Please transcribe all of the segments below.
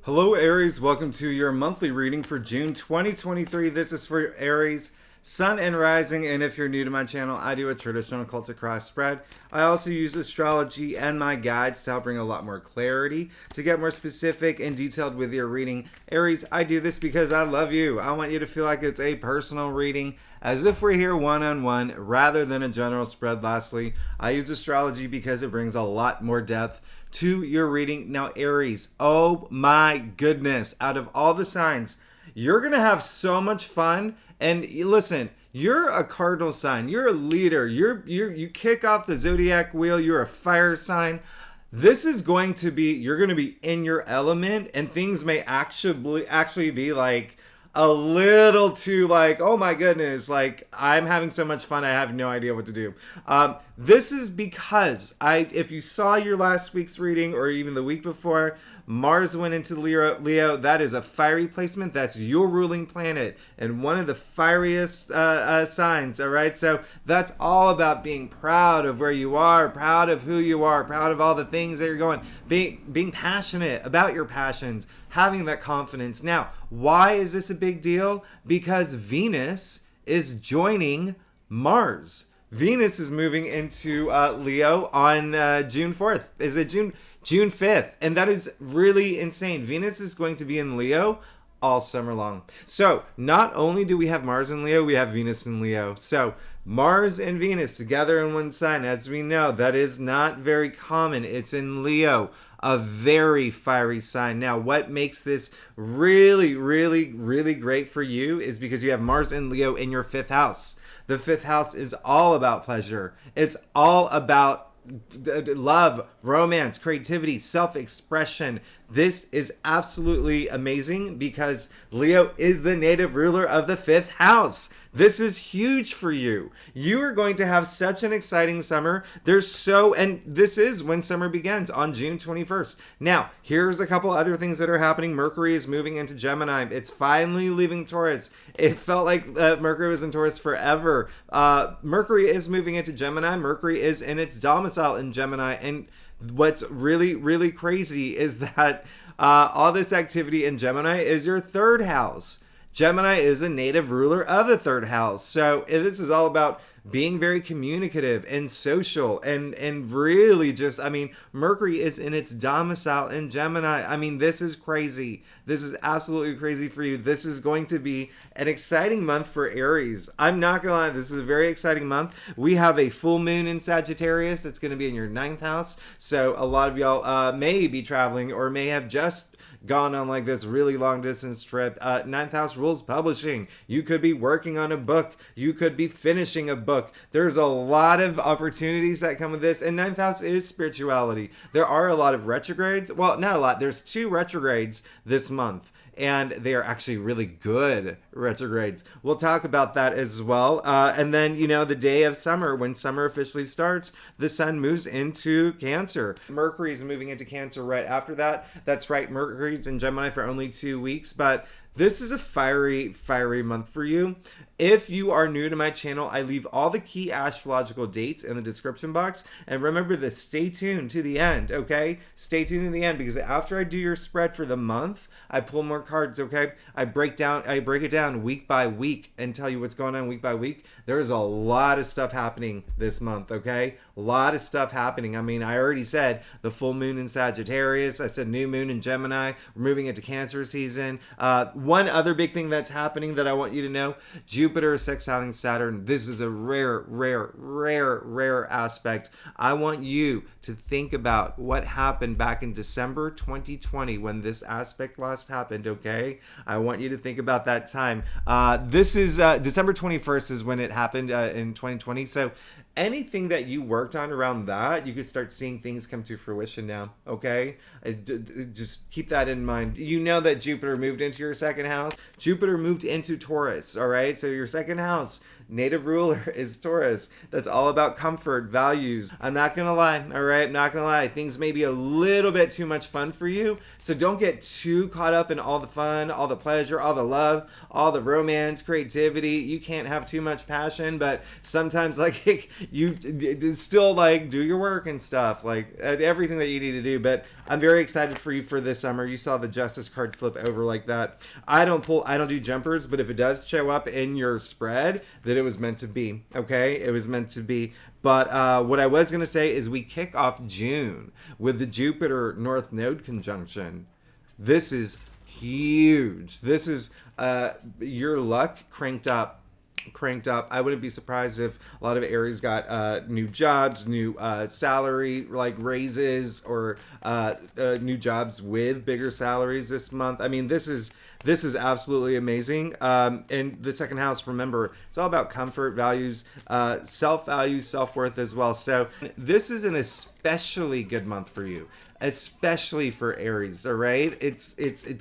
Hello Aries, welcome to your monthly reading for June 2023. This is for Aries, Sun and Rising, and if you're new to my channel, I do a traditional occultic cross spread. I also use astrology and my guides to help bring a lot more clarity, to get more specific and detailed with your reading. Aries, I do this because I love you. I want you to feel like it's a personal reading, as if we're here one-on-one, rather than a general spread. Lastly, I use astrology because it brings a lot more depth to your reading. Now, Aries, oh my goodness, out of all the signs, you're going to have so much fun. And listen, you're a cardinal sign. You're a leader. You kick off the zodiac wheel. You're a fire sign. This is going to be, you're going to be in your element, and things may actually be like a little too like, oh my goodness, like I'm having so much fun, I have no idea what to do. This is because if you saw your last week's reading or even the week before, Mars went into Leo. That is a fiery placement. That's your ruling planet and one of the fieriest signs. All right. So that's all about being proud of where you are, proud of who you are, proud of all the things that you're going, being passionate about your passions, having that confidence. Now, why is this a big deal? Because Venus is joining Mars. Venus is moving into Leo on June 4th. Is it June 5th? And that is really insane. Venus is going to be in Leo all summer long. So not only do we have Mars in Leo, we have Venus in Leo. So Mars and Venus together in one sign, as we know, that is not very common. It's in Leo, a very fiery sign. Now, what makes this really, really, really great for you is because you have Mars in Leo in your 5th house. The 5th house is all about pleasure. It's all about love, romance, creativity, self-expression. This is absolutely amazing because Leo is the native ruler of the 5th house. This is huge for you. You are going to have such an exciting summer. And this is when summer begins on June 21st. Now, here's a couple other things that are happening. Mercury is moving into Gemini. It's finally leaving Taurus. It felt like Mercury was in Taurus forever. Mercury is moving into Gemini. Mercury is in its domicile in Gemini. And what's really, really crazy is that all this activity in Gemini is your 3rd house. Gemini is a native ruler of the 3rd house. So this is all about being very communicative and social and really just, Mercury is in its domicile in Gemini. This is crazy. This is absolutely crazy for you. This is going to be an exciting month for Aries. I'm not going to lie. This is a very exciting month. We have a full moon in Sagittarius. It's going to be in your 9th house. So a lot of y'all may be traveling or may have just gone on like this really long distance trip. 9th house rules publishing. You could be working on a book. You could be finishing a book. There's a lot of opportunities that come with this. And 9th house is spirituality. There are a lot of retrogrades. Well, not a lot. There's 2 retrogrades this month. And they are actually really good retrogrades. We'll talk about that as well. And then, the day of summer, when summer officially starts, the sun moves into Cancer. Mercury's moving into Cancer right after that. That's right, Mercury's in Gemini for only 2 weeks, but this is a fiery, fiery month for you. If you are new to my channel, I leave all the key astrological dates in the description box. And remember to stay tuned to the end, okay? Stay tuned to the end, because after I do your spread for the month, I pull more cards, okay? I break it down week by week and tell you what's going on week by week. There's a lot of stuff happening this month, okay? A lot of stuff happening. I already said the full moon in Sagittarius. I said new moon in Gemini. We're moving into Cancer season. One other big thing that's happening that I want you to know, Jupiter is sextiling Saturn. This is a rare aspect. I want you to think about what happened back in December 2020 when this aspect last happened, okay? I want you to think about that time. This is December 21st is when it happened in 2020. So anything that you worked on around that, you could start seeing things come to fruition now, okay? Just keep that in mind. You know that Jupiter moved into your 2nd house. Jupiter moved into Taurus, all right? So your 2nd house, native ruler is Taurus. That's all about comfort, values. I'm not gonna lie, all right? I'm not gonna lie. Things may be a little bit too much fun for you, so don't get too caught up in all the fun, all the pleasure, all the love, all the romance, creativity. You can't have too much passion, but sometimes, like, you still like do your work and stuff, like everything that you need to do. But I'm very excited for you for this summer. You saw the Justice card flip over like that. I don't do jumpers, but if it does show up in your spread, then it was meant to be. Okay, it was meant to be. But what I was going to say is we kick off June with the Jupiter North Node conjunction. This is huge. This is your luck cranked up. I wouldn't be surprised if a lot of Aries got new jobs, new salary like raises, or new jobs with bigger salaries this month. I mean, this is absolutely amazing. And the second house, remember, it's all about comfort, values, self-value, self-worth as well. So this is an especially good month for you, especially for Aries. All right, it's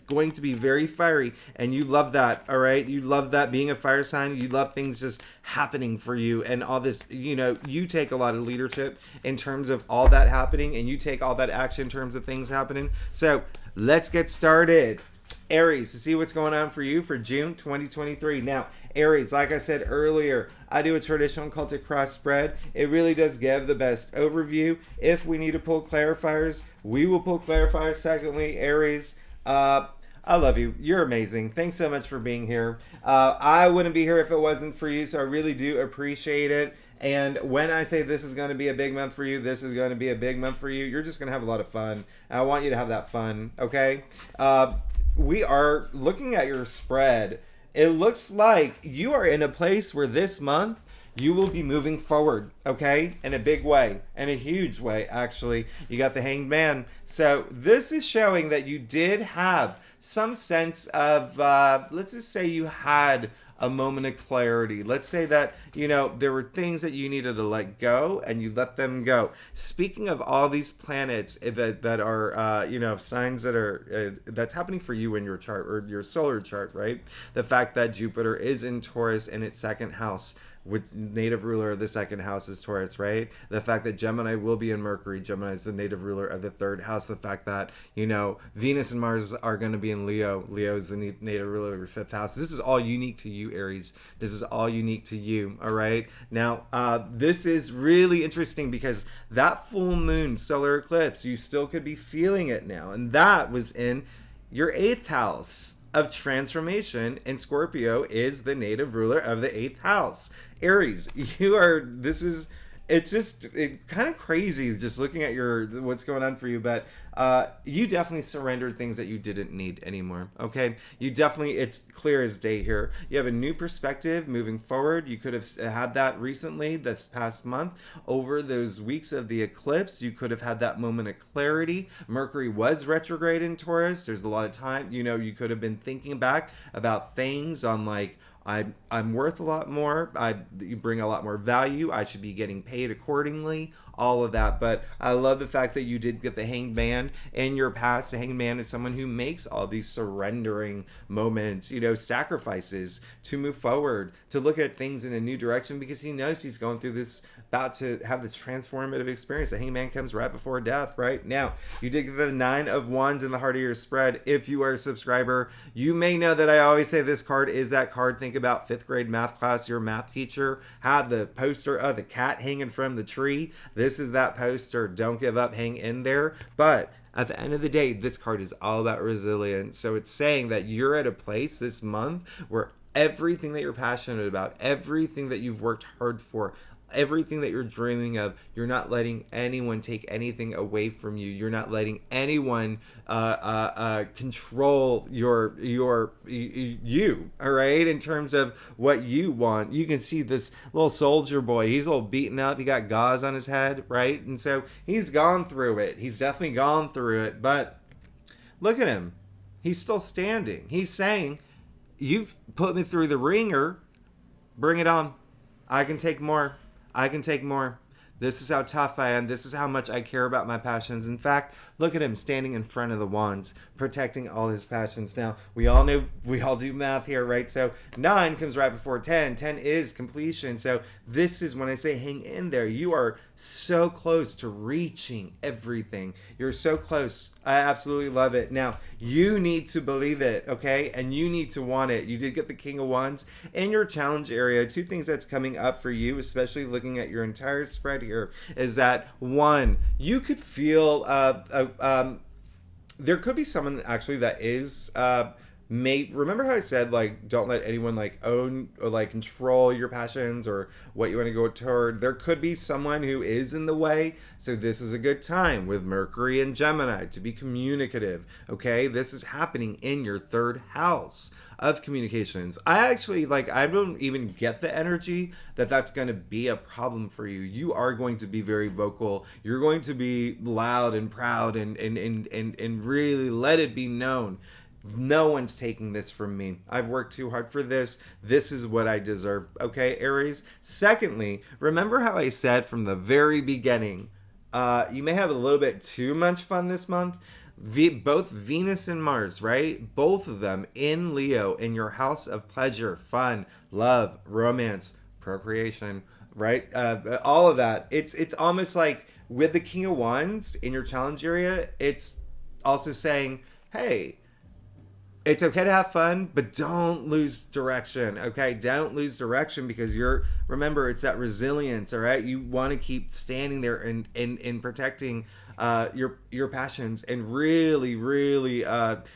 going to be very fiery, and you love that. All right, you love that, being a fire sign. You love things just happening for you and all this. You take a lot of leadership in terms of all that happening, and you take all that action in terms of things happening. So let's get started. Aries, to see what's going on for you for June 2023. Now, Aries, like I said earlier, I do a traditional cultic cross spread. It really does give the best overview. If we need to pull clarifiers, we will pull clarifiers. Secondly, Aries, I love you. You're amazing. Thanks so much for being here. I wouldn't be here if it wasn't for you, so I really do appreciate it. And when I say this is going to be a big month for you, this is going to be a big month for you. You're just going to have a lot of fun. I want you to have that fun, okay? We are looking at your spread. It looks like you are in a place where this month you will be moving forward, okay? In a big way, in a huge way, actually. You got the Hanged Man. So this is showing that you did have some sense of, let's just say you had a moment of clarity. Let's say that, there were things that you needed to let go and you let them go. Speaking of all these planets that are, signs that are, that's happening for you in your chart or your solar chart, right? The fact that Jupiter is in Taurus in its second house, with native ruler of the second house is Taurus, right? The fact that Gemini will be in Mercury. Gemini is the native ruler of the third house. The fact that, Venus and Mars are going to be in Leo. Leo is the native ruler of your fifth house. This is all unique to you, Aries. This is all unique to you, all right? Now, this is really interesting because that full moon solar eclipse, you still could be feeling it now. And that was in your eighth house of transformation, and Scorpio is the native ruler of the eighth house. Aries, it's kind of crazy just looking at what's going on for you, but you definitely surrendered things that you didn't need anymore, okay? It's clear as day here. You have a new perspective moving forward. You could have had that recently, this past month. Over those weeks of the eclipse, you could have had that moment of clarity. Mercury was retrograde in Taurus. There's a lot of time, you could have been thinking back about things on like, I'm worth a lot more. You bring a lot more value. I should be getting paid accordingly. All of that. But I love the fact that you did get the Hanged Man in your past. The Hanged Man is someone who makes all these surrendering moments, sacrifices to move forward, to look at things in a new direction because he knows he's going through this, about to have this transformative experience. The Hanged Man comes right before death, right? Now, you did get the 9 of Wands in the heart of your spread. If you are a subscriber, you may know that I always say this card is that card. Think about 5th grade math class. Your math teacher had the poster of the cat hanging from the tree. This is that poster. Don't give up. Hang in there. But at the end of the day, this card is all about resilience. So it's saying that you're at a place this month where everything that you're passionate about, everything that you've worked hard for, everything that you're dreaming of, you're not letting anyone take anything away from you. You're not letting anyone control you, all right, in terms of what you want. You can see this little soldier boy. He's all beaten up. He got gauze on his head, right? And so he's gone through it. He's definitely gone through it. But look at him. He's still standing. He's saying, you've put me through the ringer. Bring it on. I can take more. I can take more. This is how tough I am. This is how much I care about my passions. In fact, look at him standing in front of the wands, protecting all his passions. Now, we all do math here, right? So 9 comes right before 10. 10 is completion. So this is when I say hang in there. You are so close to reaching everything. You're so close. I absolutely love it. Now, you need to believe it, okay? And you need to want it. You did get the King of Wands in your challenge area. Two things that's coming up for you, especially looking at your entire spread here, is that one, you could feel there could be someone actually that is remember how I said, like, don't let anyone like own or like control your passions or what you want to go toward. There could be someone who is in the way, so this is a good time with Mercury and Gemini to be communicative. Okay, this is happening in your third house of communications. I actually, like, I don't even get the energy that that's going to be a problem for you. You are going to be very vocal. You're going to be loud and proud and really let it be known. No one's taking this from me. I've worked too hard for this. This is what I deserve. Okay, Aries? Secondly, remember how I said from the very beginning, you may have a little bit too much fun this month. Both Venus and Mars, right? Both of them in Leo, in your house of pleasure, fun, love, romance, procreation, right? All of that. It's almost like with the King of Wands in your challenge area, it's also saying, hey, it's okay to have fun, but don't lose direction, okay? Don't lose direction because remember, it's that resilience, all right? You want to keep standing there and protecting your passions and really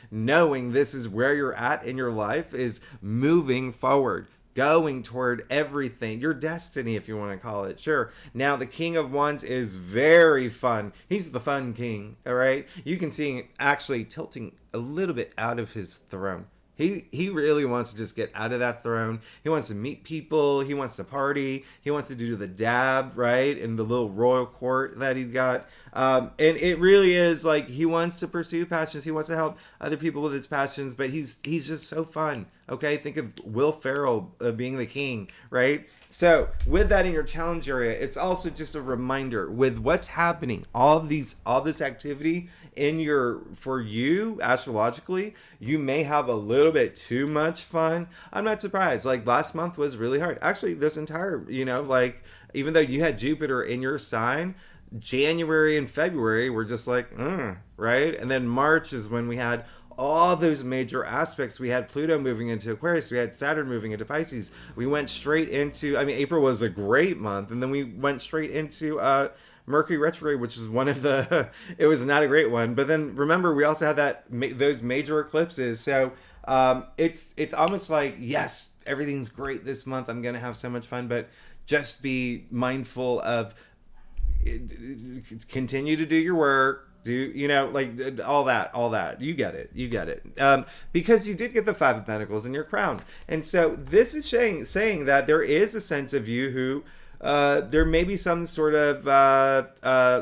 knowing this is where you're at in your life is moving forward. Going toward everything, your destiny, if you want to call it. Sure. Now, the King of Wands is very fun. He's the fun king, all right? You can see him actually tilting a little bit out of his throne. He really wants to just get out of that throne. He wants to meet people. He wants to party. He wants to do the dab, right? In the little royal court that he got. And it really is like he wants to pursue passions. He wants to help other people with his passions, but he's just so fun. Okay, think of Will Ferrell being the king, right? So with that in your challenge area, it's also just a reminder with what's happening, all this activity for you astrologically, you may have a little bit too much fun. I'm not surprised. Like last month was really hard. Actually, this entire, like even though you had Jupiter in your sign, January and February were just like, right? And then March is when we had all those major aspects. We had Pluto moving into Aquarius. We had Saturn moving into Pisces. We went straight into, April was a great month. And then we went straight into Mercury retrograde, which is one of the, it was not a great one. But then remember, we also had those major eclipses. So it's almost like, yes, everything's great this month. I'm going to have so much fun, but just be mindful of continue to do your work. All that. You get it. Because you did get the Five of Pentacles in your crown. And so this is saying that there is a sense of you who, there may be some sort of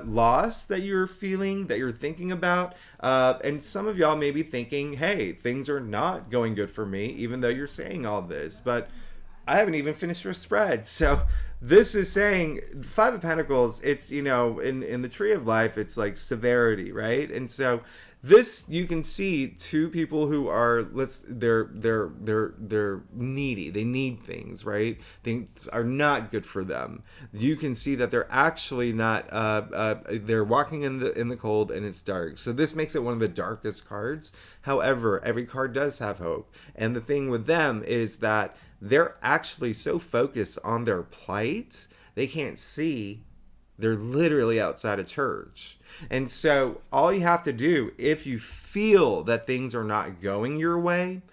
loss that you're feeling, that you're thinking about. And some of y'all may be thinking, hey, things are not going good for me, even though you're saying all this. But I haven't even finished your spread. So this is saying Five of Pentacles, it's, in the tree of life, it's like severity, right? And so this, you can see two people who are, they're needy. They need things, right? Things are not good for them. You can see that they're actually not, they're walking in the cold and it's dark. So this makes it one of the darkest cards. However, every card does have hope. And the thing with them is that they're actually so focused on their plight, they can't see. They're literally outside of church. And so all you have to do, if you feel that things are not going your way,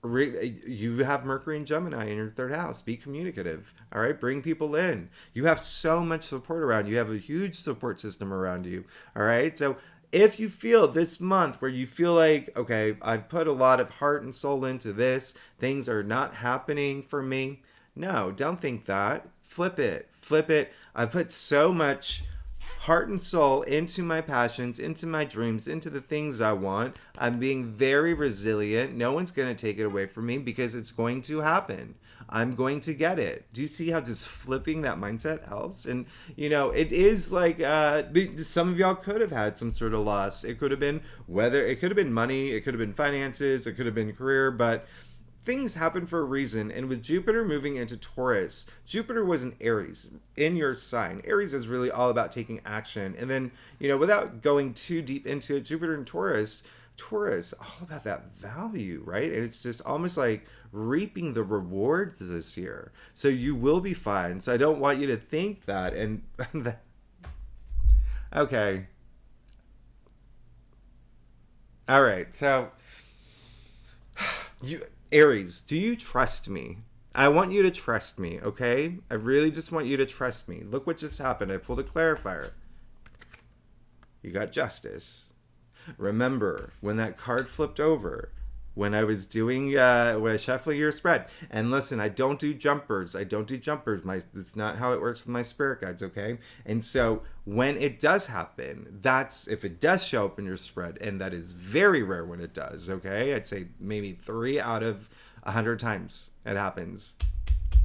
you have Mercury and Gemini in your third house. Be communicative. All right. Bring people in. You have so much support around you. You have a huge support system around you. All right. So if you feel this month where you feel like, okay, I've put a lot of heart and soul into this, things are not happening for me. No, don't think that. Flip it. I put so much heart and soul into my passions, into my dreams, into the things I want. I'm being very resilient. No one's going to take it away from me because it's going to happen. I'm going to get it. Do you see how just flipping that mindset helps? And, it is like some of y'all could have had some sort of loss. It could have been money, it could have been finances, it could have been career, but things happen for a reason. And with Jupiter moving into Taurus, Jupiter was in Aries, in your sign. Aries is really all about taking action. And then, without going too deep into it, Jupiter and Taurus, all about that value, right? And it's just almost like reaping the rewards this year. So you will be fine. So I don't want you to think that. And okay. All right. So Aries, do you trust me? I want you to trust me, okay? I really just want you to trust me. Look what just happened. I pulled a clarifier. You got Justice. Remember when that card flipped over, when I was doing when I was shuffling your spread. And listen, I don't do jumpers. It's not how it works with my spirit guides, okay? And so when it does happen, that's if it does show up in your spread, and that is very rare when it does, okay? I'd say maybe 3 out of 100 times it happens.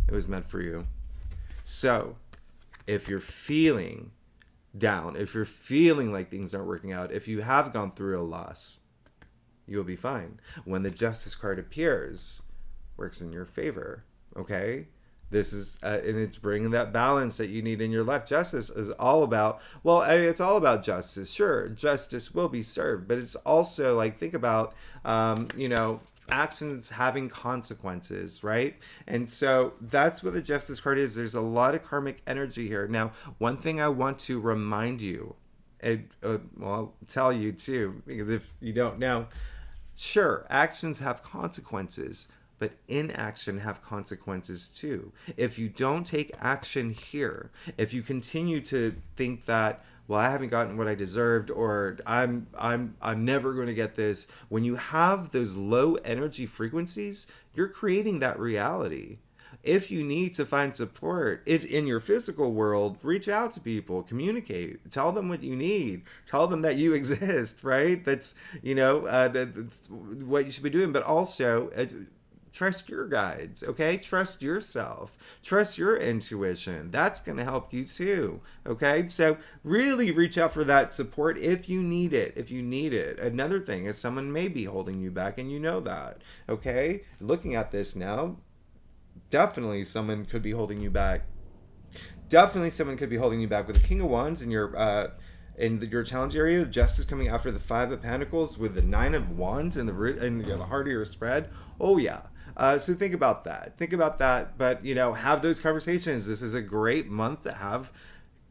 It was meant for you. So if you're feeling down, if you're feeling like things aren't working out, if you have gone through a loss, you'll be fine. When the Justice card appears, works in your favor, okay? This is, and it's bringing that balance that you need in your life. Justice is all about, it's all about justice. Sure, justice will be served, but it's also like, think about, actions having consequences, right? And so that's what the Justice card is. There's a lot of karmic energy here. Now, one thing I want to remind you, I'll tell you too, because if you don't know, sure, actions have consequences, but inaction have consequences too. If you don't take action here, if you continue to think that, I haven't gotten what I deserved, or I'm never going to get this. When you have those low energy frequencies, you're creating that reality. If you need to find support in your physical world, reach out to people, communicate, tell them what you need, tell them that you exist, right? That's, that's what you should be doing. But also, trust your guides, okay? Trust yourself. Trust your intuition. That's going to help you too, okay? So really reach out for that support if you need it. Another thing is someone may be holding you back, and you know that, okay? Looking at this now, definitely someone could be holding you back. Definitely someone could be holding you back with the King of Wands in your challenge area. Justice coming after the 5 of Pentacles with the 9 of Wands in the heart of your spread. Oh yeah. So think about that. But, have those conversations. This is a great month to have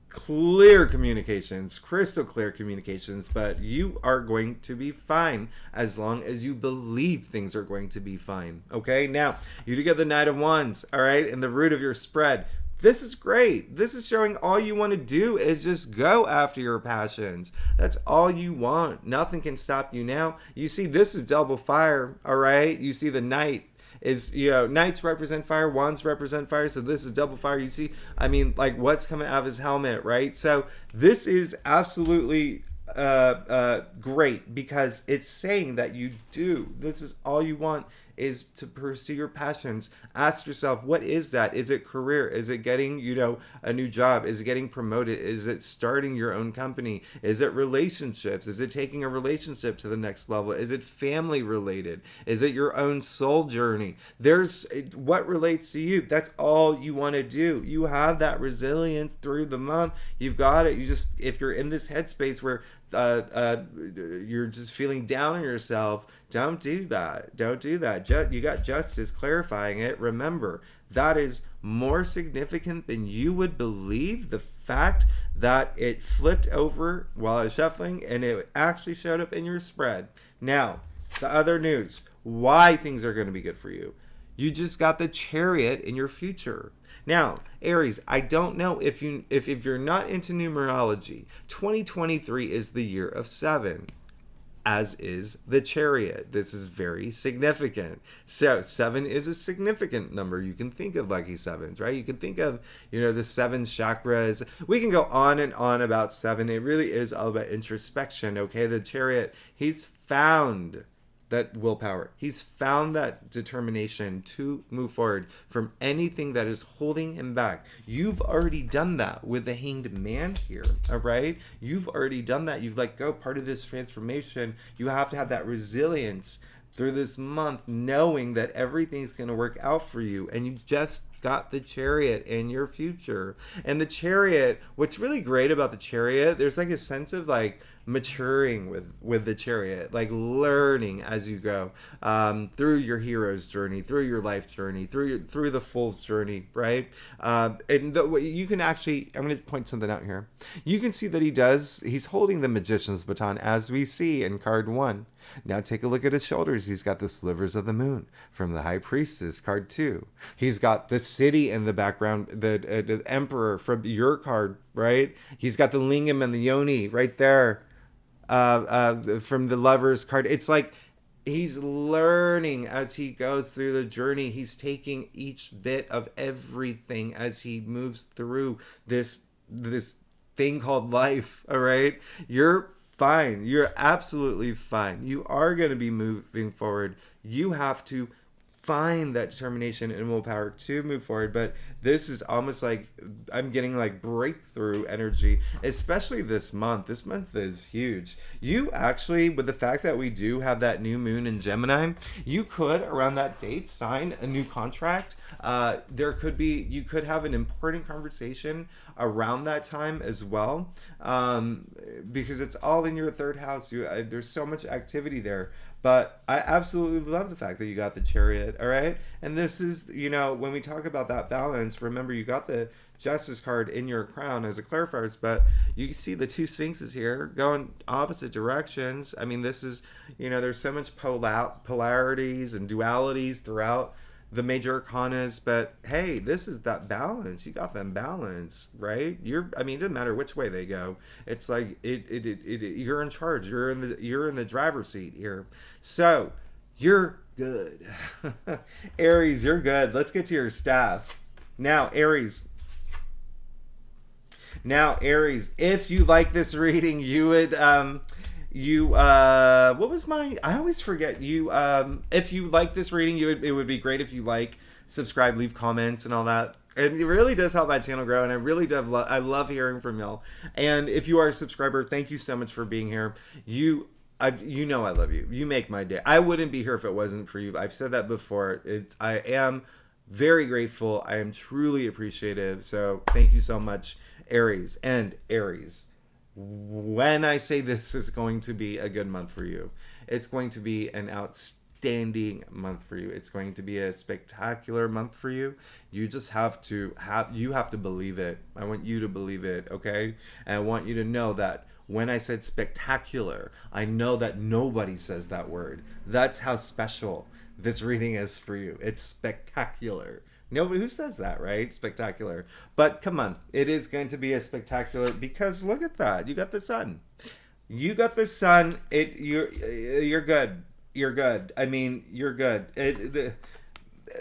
clear communications, crystal clear communications, but you are going to be fine as long as you believe things are going to be fine. Okay, now you do get the Knight of Wands, all right, in the root of your spread. This is great. This is showing all you want to do is just go after your passions. That's all you want. Nothing can stop you now. You see, this is double fire, all right? You see the Knight is, Knights represent fire, Wands represent fire, so this is double fire. You see, what's coming out of his helmet, right? So this is absolutely great, because it's saying that you do. This is all you want, is to pursue your passions. Ask yourself, what is that? Is it career? Is it getting, a new job? Is it getting promoted? Is it starting your own company? Is it relationships? Is it taking a relationship to the next level? Is it family related? Is it your own soul journey? There's what relates to you. That's all you want to do. You have that resilience through the month. You've got it. You just, if you're in this headspace where you're just feeling down on yourself, don't do that. You got Justice clarifying it. Remember, that is more significant than you would believe. The fact that it flipped over while I was shuffling and it actually showed up in your spread. Now, the other news, why things are going to be good for you. You just got the Chariot in your future. Now, Aries, I don't know if you're not into numerology, 2023 is the year of 7, as is the Chariot. This is very significant. So 7 is a significant number. You can think of lucky sevens, right? You can think of, the 7 chakras. We can go on and on about 7. It really is all about introspection, okay? The Chariot, he's found that willpower. He's found that determination to move forward from anything that is holding him back. You've already done that with the Hanged Man here, all right? You've already done that. You've let go. Part of this transformation, you have to have that resilience through this month knowing that everything's going to work out for you, and you just got the Chariot in your future. And the Chariot, what's really great about the Chariot, there's like a sense of like maturing with the Chariot, like learning as you go, through your hero's journey, through your life journey, through the full journey, right? You can actually, I'm going to point something out here. You can see that he's holding the Magician's baton, as we see in card 1. Now take a look at his shoulders. He's got the slivers of the moon from the High Priestess, card 2. He's got the city in the background, the Emperor from your card, right? He's got the lingam and the yoni right there, from the Lover's card. It's like he's learning as he goes through the journey. He's taking each bit of everything as he moves through this thing called life. All right, you're fine. You're absolutely fine. You are going to be moving forward. You have to find that determination and willpower to move forward. But this is almost like I'm getting like breakthrough energy, especially this month. This month is huge. You actually, with the fact that we do have that new moon in Gemini, you could around that date sign a new contract. You could have an important conversation around that time as well, because it's all in your third house. There's so much activity there. But I absolutely love the fact that you got the Chariot, all right? And this is, when we talk about that balance, remember you got the Justice card in your crown as a clarifier, but you can see the 2 Sphinxes here going opposite directions. I mean, this is, there's so much polarities and dualities throughout the major arcanas, but hey, this is that balance. You got them balance, right? It doesn't matter which way they go. It's like you're in charge. You're in the driver's seat here. So you're good. Aries, you're good. Let's get to your staff. Now, Aries, if you like this reading, you would what was I always forget if you like this reading, it would be great if you subscribe, leave comments and all that. And it really does help my channel grow, and I really do I love hearing from y'all. And if you are a subscriber, thank you so much for being here. I love you. You make my day. I wouldn't be here if it wasn't for you. I've said that before. I am very grateful. I am truly appreciative. So thank you so much, Aries. And Aries, when I say this is going to be a good month for you, it's going to be an outstanding month for you. It's going to be a spectacular month for you. You just have to believe it. I want you to believe it, okay? And I want you to know that when I said spectacular, I know that nobody says that word. That's how special this reading is for you. It's spectacular. Nobody who says that, right? Spectacular. But come on, it is going to be a spectacular, because look at that. You got the sun. You're good. You're good. I mean, you're good.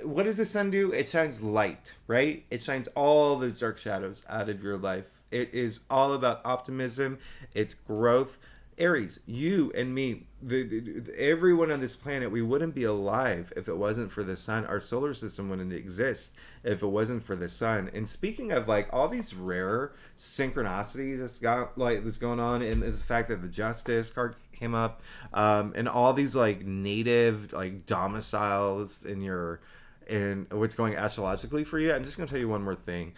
What does the sun do? It shines light, right? It shines all those dark shadows out of your life. It is all about optimism. It's growth. Aries, you and me, everyone on this planet, we wouldn't be alive if it wasn't for the sun. Our solar system wouldn't exist if it wasn't for the sun. And speaking of all these rare synchronicities that's going on, and the fact that the Justice card came up, and all these native domiciles in what's going astrologically for you, I'm just going to tell you one more thing.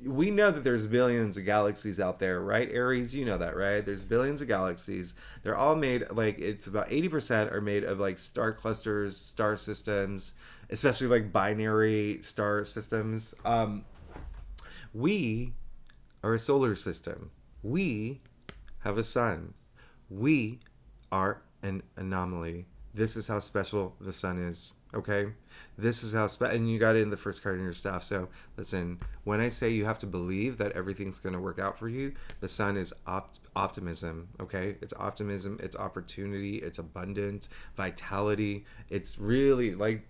We know that there's billions of galaxies out there, right, Aries? You know that, right? There's billions of galaxies. They're all made, it's about 80% are made of, star clusters, star systems, especially, binary star systems. We are a solar system. We have a sun. We are an anomaly. This is how special the sun is, okay? This is how special, and you got it in the first card in your staff. So listen, when I say you have to believe that everything's going to work out for you, the sun is optimism, okay? It's optimism, it's opportunity, it's abundance, vitality. It's really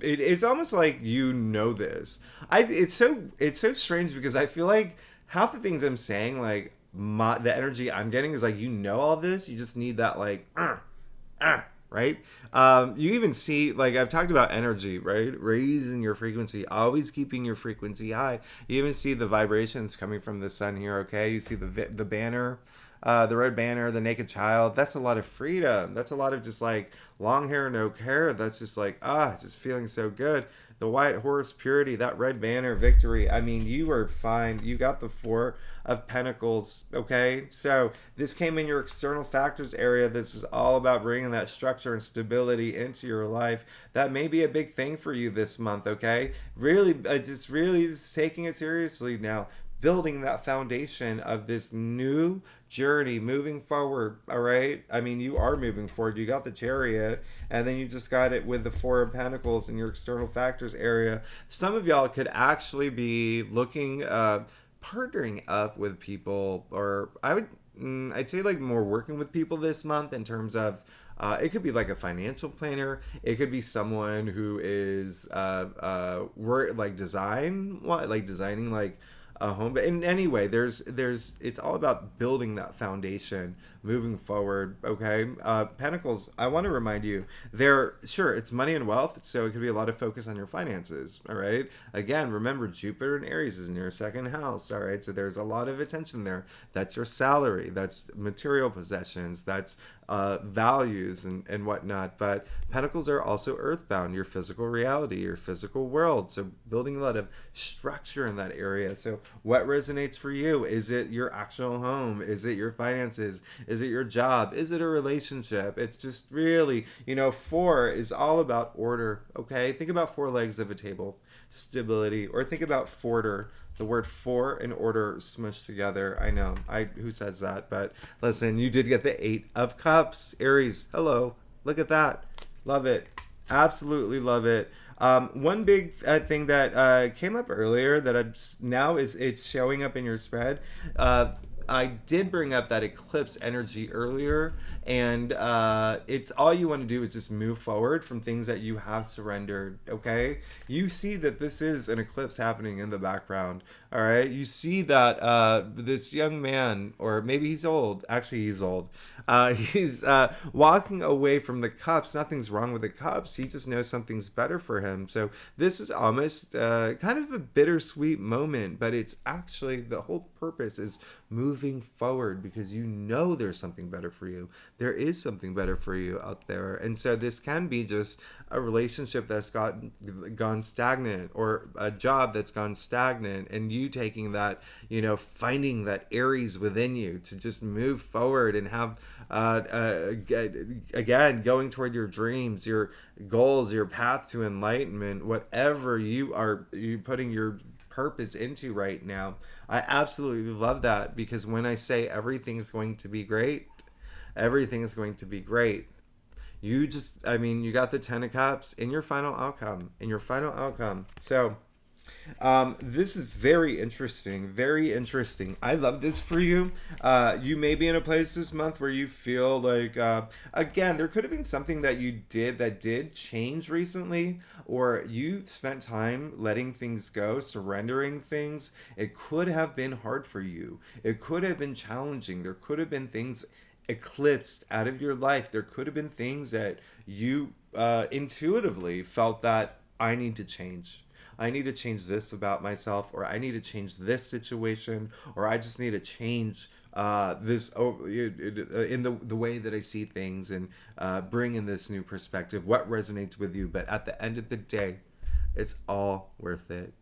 it's almost like this. It's so strange, because I feel like half the things I'm saying, the energy I'm getting is all this. You just need that right? You even see, I've talked about energy, right? Raising your frequency, always keeping your frequency high. You even see the vibrations coming from the sun here, okay? You see the banner The red banner, the naked child, that's a lot of freedom. That's a lot of just like long hair, no care. That's just like, just feeling so good. The white horse, purity, that red banner, victory. I mean, you are fine. You got the Four of Pentacles, okay? So this came in your external factors area. This is all about bringing that structure and stability into your life. That may be a big thing for you this month, okay? Really, just really taking it seriously now, building that foundation of this new journey moving forward. All right, I mean, you are moving forward. You got the Chariot, and then you just got it with the Four of Pentacles in your external factors area. Some of y'all could actually be looking partnering up with people, or I'd say like more working with people this month in terms of it could be like a financial planner. It could be someone who is work like designing like a home. But in anyway, there's it's all about building that foundation moving forward. Okay, Pentacles, I want to remind you, they're sure it's money and wealth, so it could be a lot of focus on your finances. All right, again, remember Jupiter and Aries is in your second house. All right, so there's a lot of attention there. That's your salary, that's material possessions, that's values and whatnot. But Pentacles are also earthbound, your physical reality, your physical world. So building a lot of structure in that area. So what resonates for you? Is it your actual home? Is it your finances? Is it your job? Is it a relationship? It's just really, four is all about order. Okay, think about four legs of a table, stability, or think about forter. The word for and order smushed together. I know. Who says that? But listen, you did get the Eight of Cups. Aries, hello. Look at that. Love it. Absolutely love it. One big thing that came up earlier that it's showing up in your spread. I did bring up that eclipse energy earlier, and it's all you want to do is just move forward from things that you have surrendered. Okay, you see that this is an eclipse happening in the background. All right, you see that this young man, or maybe he's old. Actually, he's old. He's walking away from the cups. Nothing's wrong with the cups. He just knows something's better for him. So this is almost kind of a bittersweet moment, but it's actually the whole purpose is moving forward because you know there's something better for you. There is something better for you out there. And so this can be just a relationship that's gone stagnant, or a job that's gone stagnant, and you taking that, finding that Aries within you to just move forward and have again, going toward your dreams, your goals, your path to enlightenment, whatever you putting your purpose into right now. I absolutely love that, because when I say everything is going to be great, everything is going to be great. You got the Ten of Cups in your final outcome, So this is very interesting, very interesting. I love this for you. You may be in a place this month where you feel like, again, there could have been something that you did that did change recently, or you spent time letting things go, surrendering things. It could have been hard for you. It could have been challenging. There could have been things eclipsed out of your life. There could have been things that you intuitively felt that I need to change. I need to change this about myself, or I need to change this situation, or I just need to change this in the way that I see things, and bring in this new perspective. What resonates with you? But at the end of the day, it's all worth it.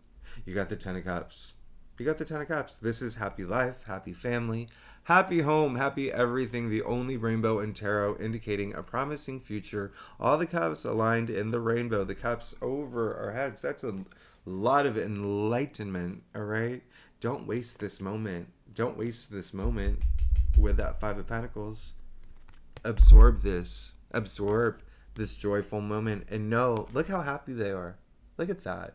You got the Ten of Cups. This is happy life, happy family, happy home, happy everything. The only rainbow in tarot indicating a promising future. All the cups aligned in the rainbow. The cups over our heads. That's a lot of enlightenment, all right? Don't waste this moment. With that Five of Pentacles. Absorb this joyful moment, and know, look how happy they are. Look at that.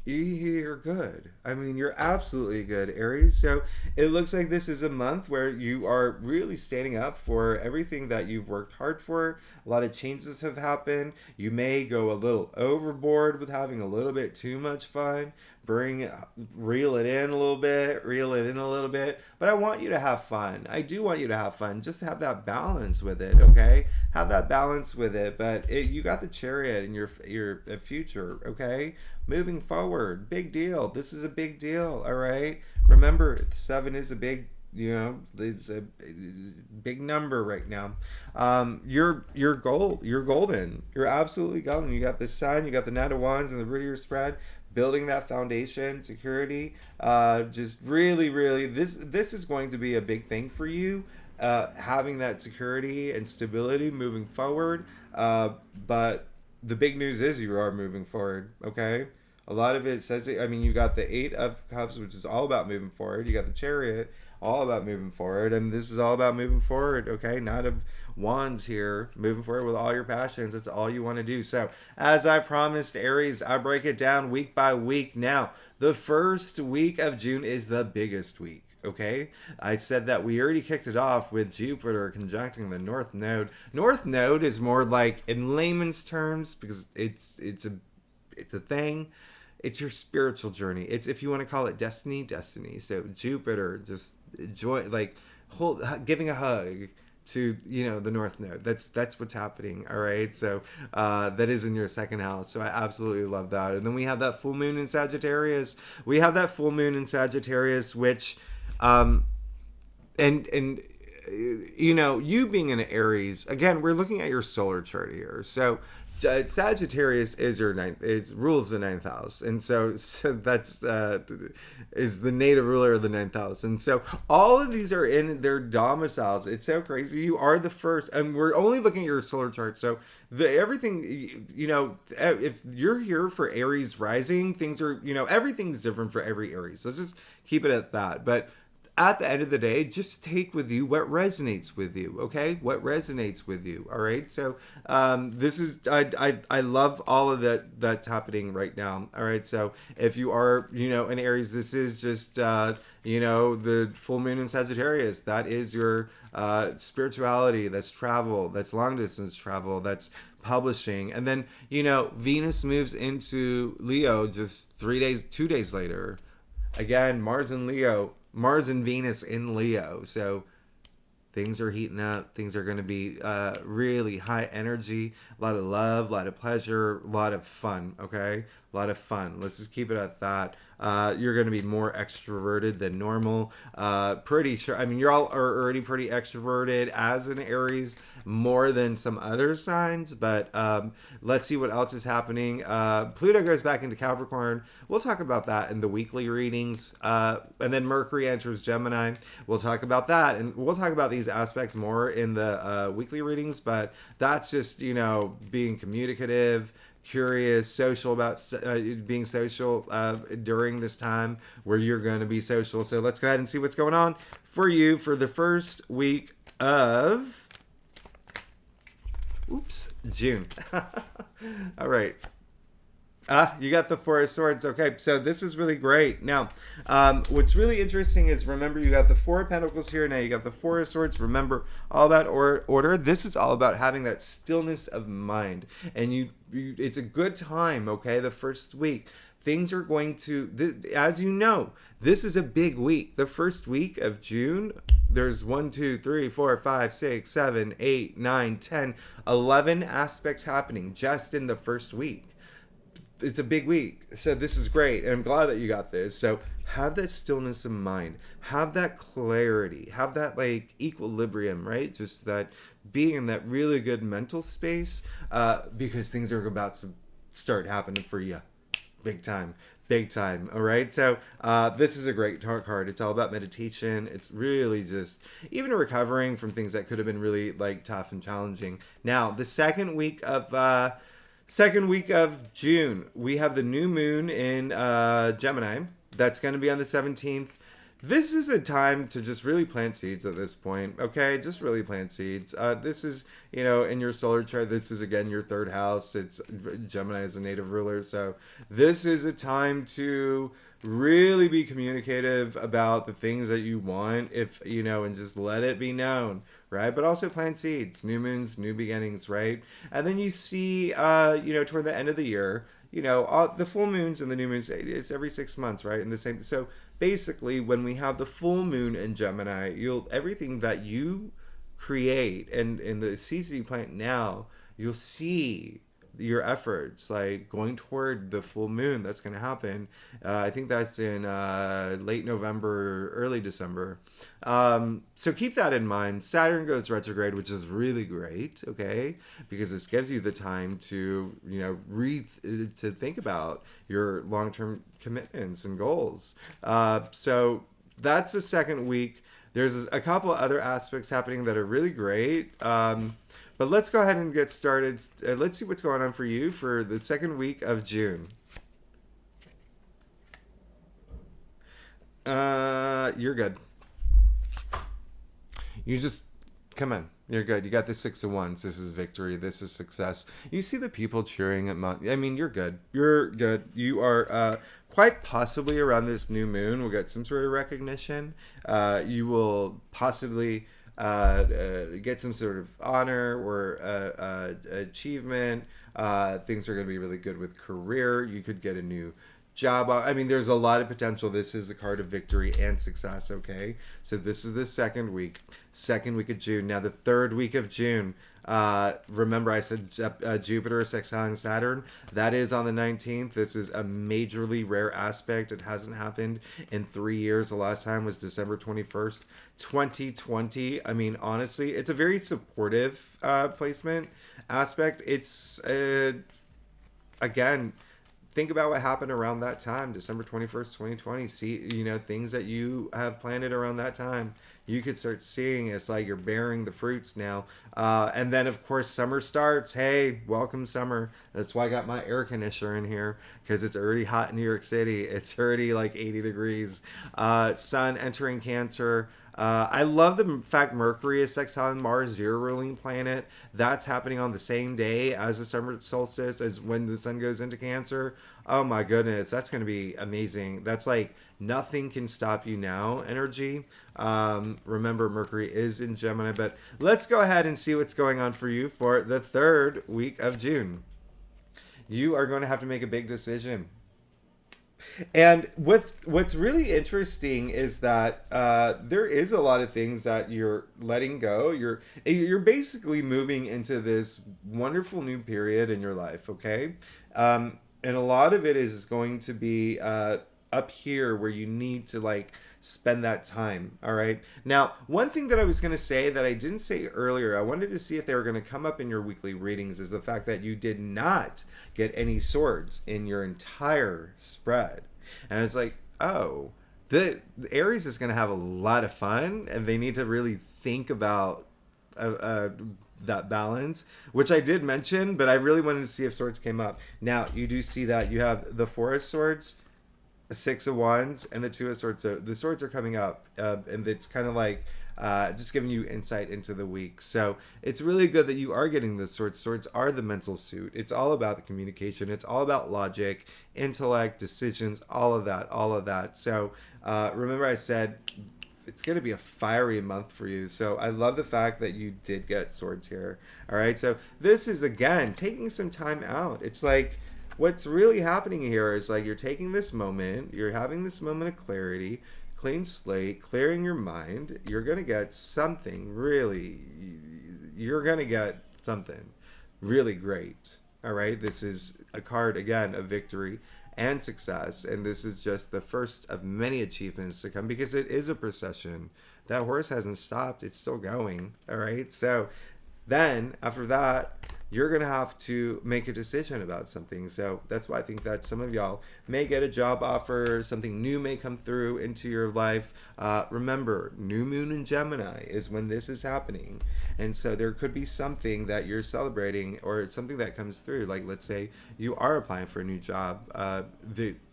You're good. You're absolutely good, Aries. So it looks like this is a month where you are really standing up for everything that you've worked hard for. A lot of changes have happened. You may go a little overboard with having a little bit too much fun. Reel it in a little bit. But I want you to have fun. I do want you to have fun. Just have that balance with it, okay? Have that balance with it. But you got the Chariot in your future, okay? Moving forward, big deal. This is a big deal, all right? Remember, 7 is a big it's a big number right now. You're golden. You're absolutely golden. You got the sun, you got the Knight of Wands, and the root of your spread, building that foundation, security. Just really, really, this is going to be a big thing for you. Having that security and stability moving forward. But the big news is you are moving forward. Okay. A lot of it says, I mean, you got the Eight of Cups, which is all about moving forward. You got the Chariot, all about moving forward. And this is all about moving forward, okay? Knight of Wands here, moving forward with all your passions. That's all you want to do. So, as I promised, Aries, I break it down week by week. Now, the first week of June is the biggest week. Okay, I said that we already kicked it off with Jupiter conjuncting the North Node. North Node is more like, in layman's terms, because it's a thing. It's your spiritual journey. It's, if you want to call it destiny. So Jupiter just giving a hug to the North Node. That's what's happening. All right. So that is in your second house. So I absolutely love that. And then we have that full moon in Sagittarius. Which and you being an Aries, again, we're looking at your solar chart here. So Sagittarius is your ninth. It rules the ninth house, and so that's is the native ruler of the ninth house. And so all of these are in their domiciles. It's so crazy. You are the first, and we're only looking at your solar chart. So everything, if you're here for Aries rising, things are, everything's different for every Aries. Let's just keep it at that. But at the end of the day, just take with you what resonates with you, okay? What resonates with you, all right? So this is, I love all of that's happening right now, all right? So if you are, an Aries, this is just, the full moon in Sagittarius. That is your spirituality, that's travel, that's long distance travel, that's publishing. And then, Venus moves into Leo just 2 days later. Again, Mars and Venus in Leo. So things are heating up. Things are going to be really high energy. A lot of love, a lot of pleasure, a lot of fun, okay? A lot of fun. Let's just keep it at that. You're going to be more extroverted than normal. Pretty sure. I mean, you all are already pretty extroverted as an Aries, more than some other signs. But let's see what else is happening. Pluto goes back into Capricorn. We'll talk about that in the weekly readings. And then Mercury enters Gemini. We'll talk about that. And we'll talk about these aspects more in the weekly readings. But that's just, being communicative, curious, social, about being social during this time where you're going to be social. So let's go ahead and see what's going on for you for the first week of June. All right. You got the Four of Swords. Okay, so this is really great. Now, what's really interesting is, remember, you got the Four of Pentacles here. Now you got the Four of Swords. Remember, all about order. This is all about having that stillness of mind. And it's a good time, okay, the first week. Things are going to, as you know, this is a big week. The first week of June, there's 1, 2, 3, 4, 5, 6, 7, 8, 9, 10, 11 aspects happening just in the first week. It's a big week. So this is great. And I'm glad that you got this. So have that stillness of mind. Have that clarity. Have that equilibrium, right? Just that being in that really good mental space because things are about to start happening for you. Big time. All right. So this is a great card. It's all about meditation. It's really just even recovering from things that could have been really tough and challenging. Now, the second week of June, we have the new moon in Gemini. That's going to be on the 17th. This is a time to just really plant seeds at this point, okay? Just really plant seeds. This is, in your solar chart, this is, again, your third house. Gemini is a native ruler, so this is a time to really be communicative about the things that you want, and just let it be known, right? But also plant seeds, new moons, new beginnings, right? And then you see, toward the end of the year, the full moons and the new moons, it's every 6 months, right? And the same. So basically, when we have the full moon in Gemini, everything that you create and in the seeds that you plant now, you'll see your efforts, like going toward the full moon that's going to happen. I think that's in late November, early December. So keep that in mind. Saturn goes retrograde, which is really great, okay? Because this gives you the time to, to think about your long-term commitments and goals. So that's the second week. There's a couple other aspects happening that are really great. But let's go ahead and get started. Let's see what's going on for you for the second week of June. You're good. You just come on. You're good. You got the 6 of Wands. This is victory. This is success. You see the people cheering at I mean, you're good. You're good. You are quite possibly around this new moon. We'll get some sort of recognition. You will possibly get some sort of honor or achievement. Things are going to be really good with career. You could get a new job. I mean, there's a lot of potential. This is the card of victory and success, okay? So this is the second week of June. Now, the third week of June, remember I said Jupiter sextiling Saturn? That is on the 19th. This is a majorly rare aspect. It hasn't happened in 3 years. The last time was December 21st, 2020. I mean, honestly, it's a very supportive placement aspect. It's, again, think about what happened around that time, December 21st, 2020. See, things that you have planted around that time, you could start seeing. It's like you're bearing the fruits now. And then, of course, summer starts. Hey, welcome summer. That's why I got my air conditioner in here, because it's already hot in New York City. It's already like 80 degrees. Sun entering Cancer. I love the fact Mercury is sextiling Mars, your ruling planet. That's happening on the same day as the summer solstice, as when the sun goes into Cancer. Oh my goodness, that's going to be amazing. That's like nothing can stop you now energy. Remember, Mercury is in Gemini, but let's go ahead and see what's going on for you for the third week of June. You are going to have to make a big decision. And what's really interesting is that there is a lot of things that you're letting go. You're basically moving into this wonderful new period in your life, okay? And a lot of it is going to be up here where you need to like spend that time. All right. Now, one thing that I was going to say that I didn't say earlier, I wanted to see if they were going to come up in your weekly readings, is the fact that you did not get any swords in your entire spread. And it's like, oh, the Aries is going to have a lot of fun, and they need to really think about that balance, which I did mention, but I really wanted to see if swords came up. Now, you do see that you have the Four of Swords, the 6 of Wands, and the 2 of Swords. So the swords are coming up, and it's kind of like just giving you insight into the week. So it's really good that you are getting the swords. Swords are the mental suit. It's all about the communication. It's all about logic, intellect, decisions, all of that. So remember I said it's going to be a fiery month for you. So I love the fact that you did get swords here. All right. So this is, again, taking some time out. It's like, what's really happening here is like you're taking this moment, you're having this moment of clarity, clean slate, clearing your mind. You're going to get something really great. All right. This is a card, again, of victory and success. And this is just the first of many achievements to come, because it is a procession. That horse hasn't stopped. It's still going. All right. So then after that, you're going to have to make a decision about something. So that's why I think that some of y'all may get a job offer. Something new may come through into your life. Remember, new moon in Gemini is when this is happening. And so there could be something that you're celebrating, or something that comes through. Like, let's say you are applying for a new job.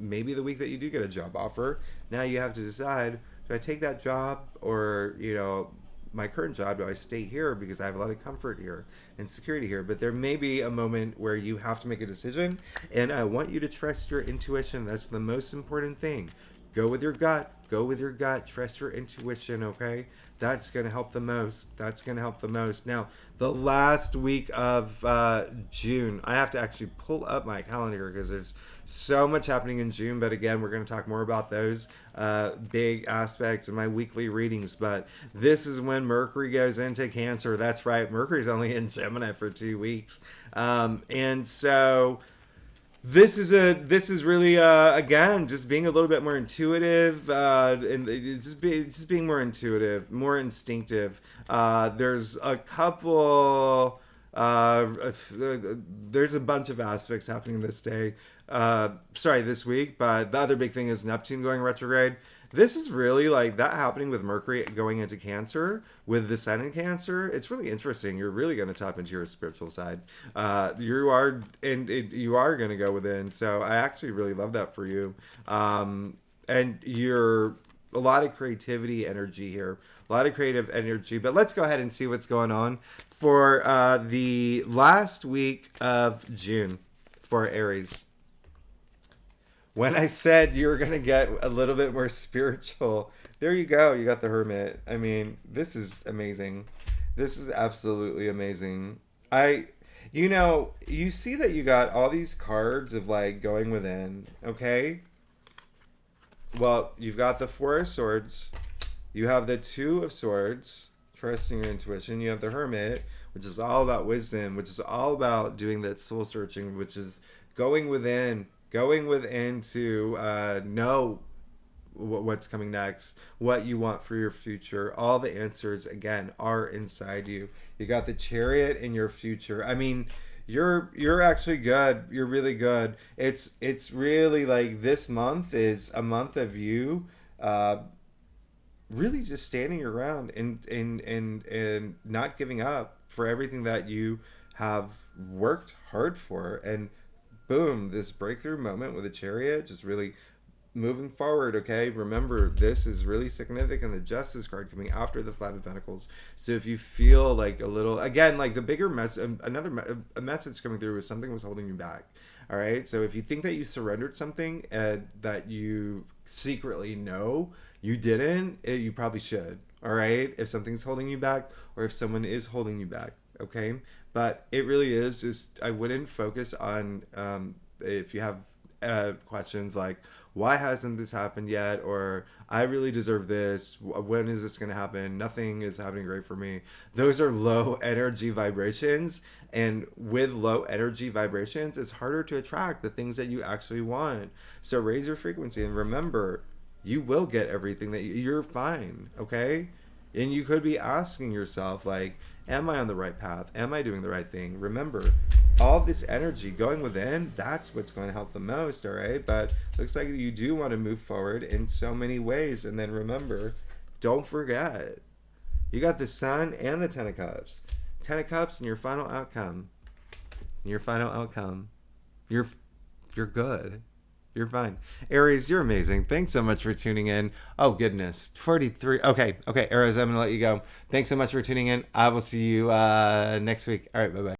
Maybe the week that you do get a job offer, now you have to decide, do I take that job, or, my current job, do I stay here because I have a lot of comfort here and security here? But there may be a moment where you have to make a decision, and I want you to trust your intuition. That's the most important thing. Go with your gut. Go with your gut. Trust your intuition, okay? That's going to help the most. That's going to help the most. Now, the last week of June, I have to actually pull up my calendar because there's so much happening in June. But again, we're going to talk more about those big aspects in my weekly readings. But this is when Mercury goes into Cancer. That's right. Mercury's only in Gemini for 2 weeks. And so this is really again just being a little bit more intuitive and just being more intuitive, more instinctive. There's a couple there's a bunch of aspects happening this day. This week, but the other big thing is Neptune going retrograde. This is really like that happening with Mercury going into Cancer, with the Sun in Cancer. It's really interesting. You're really going to tap into your spiritual side. You are going to go within. So I actually really love that for you. And you're a lot of creativity energy here, a lot of creative energy. But let's go ahead and see what's going on for the last week of June for Aries. When I said you were going to get a little bit more spiritual, there you go. You got the Hermit. I mean, this is amazing. This is absolutely amazing. You see that you got all these cards of like going within, okay? Well, you've got the Four of Swords. You have the Two of Swords, trusting your intuition. You have the Hermit, which is all about wisdom, which is all about doing that soul searching, which is going within to know what's coming next, what you want for your future. All the answers, again, are inside you. You got the Chariot in your future. I mean, you're actually good. You're really good. It's really like this month is a month of you really just standing around and not giving up for everything that you have worked hard for. And boom, this breakthrough moment with the Chariot, just really moving forward, okay? Remember, this is really significant, the Justice card coming after the Five of Pentacles. So if you feel like a little, again, like the bigger message, a message coming through is something was holding you back, all right? So if you think that you surrendered something that you secretly know you didn't, you probably should, all right? If something's holding you back or if someone is holding you back, okay? But it really is just, I wouldn't focus on if you have questions like, why hasn't this happened yet? Or I really deserve this. When is this going to happen? Nothing is happening great for me. Those are low energy vibrations. And with low energy vibrations, it's harder to attract the things that you actually want. So raise your frequency and remember, you will get everything that you're fine, okay? And you could be asking yourself, like, am I on the right path? Am I doing the right thing? Remember, all this energy going within, that's what's going to help the most, all right? But looks like you do want to move forward in so many ways. And then remember, don't forget, you got the Sun and the Ten of Cups. Ten of Cups and your final outcome. You're good. You're fine. Aries, you're amazing. Thanks so much for tuning in. Oh, goodness. 43. Okay, Aries, I'm going to let you go. Thanks so much for tuning in. I will see you next week. All right, bye-bye.